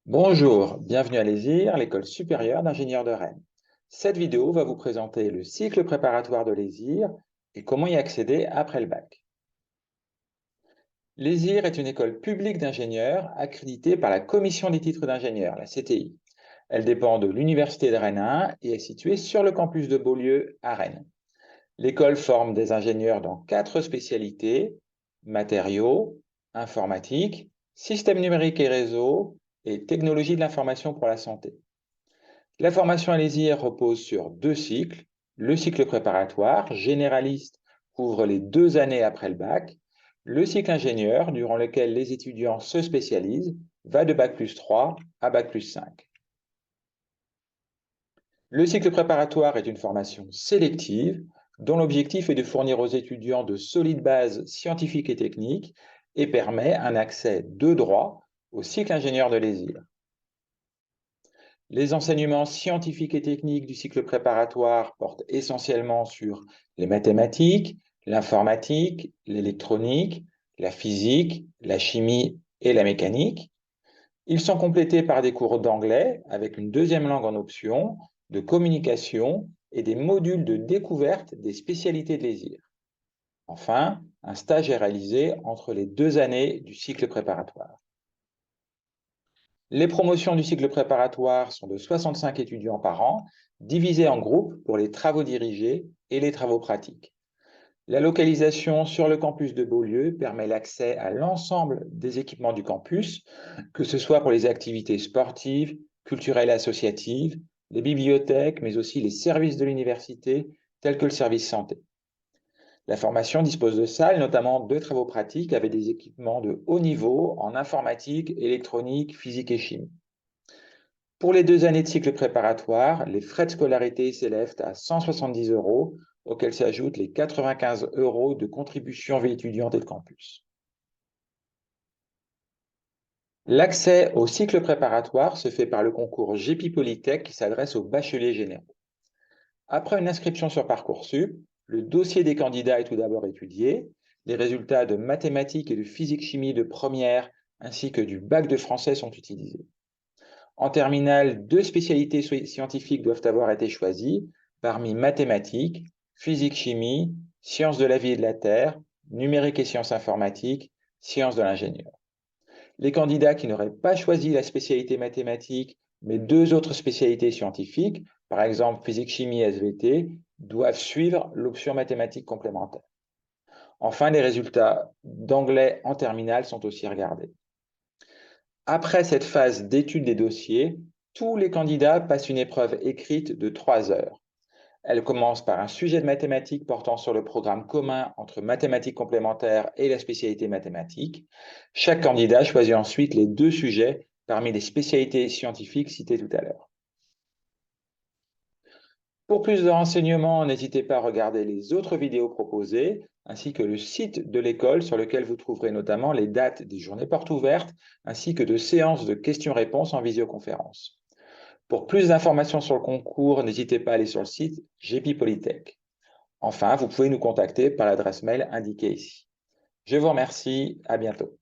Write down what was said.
Bonjour, bienvenue à l'ESIR, l'école supérieure d'ingénieurs de Rennes. Cette vidéo va vous présenter le cycle préparatoire de l'ESIR et comment y accéder après le bac. L'ESIR est une école publique d'ingénieurs accréditée par la Commission des titres d'ingénieur, la CTI. Elle dépend de l'Université de Rennes 1 et est située sur le campus de Beaulieu à Rennes. L'école forme des ingénieurs dans 4 spécialités: matériaux, informatique, systèmes numériques et réseaux et technologie de l'information pour la santé. La formation à l'ESIR repose sur 2 cycles. Le cycle préparatoire, généraliste, couvre les 2 années après le bac. Le cycle ingénieur, durant lequel les étudiants se spécialisent, va de bac+3 à bac+5. Le cycle préparatoire est une formation sélective dont l'objectif est de fournir aux étudiants de solides bases scientifiques et techniques et permet un accès de droit au cycle ingénieur de l'ESIR. Les enseignements scientifiques et techniques du cycle préparatoire portent essentiellement sur les mathématiques, l'informatique, l'électronique, la physique, la chimie et la mécanique. Ils sont complétés par des cours d'anglais avec une deuxième langue en option, de communication et des modules de découverte des spécialités de l'ESIR. Enfin, un stage est réalisé entre les 2 années du cycle préparatoire. Les promotions du cycle préparatoire sont de 65 étudiants par an, divisés en groupes pour les travaux dirigés et les travaux pratiques. La localisation sur le campus de Beaulieu permet l'accès à l'ensemble des équipements du campus, que ce soit pour les activités sportives, culturelles et associatives, les bibliothèques, mais aussi les services de l'université, tels que le service santé. La formation dispose de salles, notamment de travaux pratiques, avec des équipements de haut niveau en informatique, électronique, physique et chimie. Pour les 2 années de cycle préparatoire, les frais de scolarité s'élèvent à 170 €, auxquels s'ajoutent les 95 € de contribution vie étudiante et de campus. L'accès au cycle préparatoire se fait par le concours GEPI Polytech qui s'adresse aux bacheliers généraux. Après une inscription sur Parcoursup, le dossier des candidats est tout d'abord étudié, les résultats de mathématiques et de physique-chimie de première ainsi que du bac de français sont utilisés. En terminale, 2 spécialités scientifiques doivent avoir été choisies parmi mathématiques, physique-chimie, sciences de la vie et de la Terre, numérique et sciences informatiques, sciences de l'ingénieur. Les candidats qui n'auraient pas choisi la spécialité mathématique, mais 2 autres spécialités scientifiques, par exemple physique-chimie SVT, doivent suivre l'option mathématiques complémentaire. Enfin, les résultats d'anglais en terminale sont aussi regardés. Après cette phase d'étude des dossiers, tous les candidats passent une épreuve écrite de 3 heures. Elle commence par un sujet de mathématiques portant sur le programme commun entre mathématiques complémentaires et la spécialité mathématiques. Chaque candidat choisit ensuite les 2 sujets parmi les spécialités scientifiques citées tout à l'heure. Pour plus de renseignements, n'hésitez pas à regarder les autres vidéos proposées, ainsi que le site de l'école sur lequel vous trouverez notamment les dates des journées portes ouvertes, ainsi que de séances de questions-réponses en visioconférence. Pour plus d'informations sur le concours, n'hésitez pas à aller sur le site GEPI Polytech. Enfin, vous pouvez nous contacter par l'adresse mail indiquée ici. Je vous remercie, à bientôt.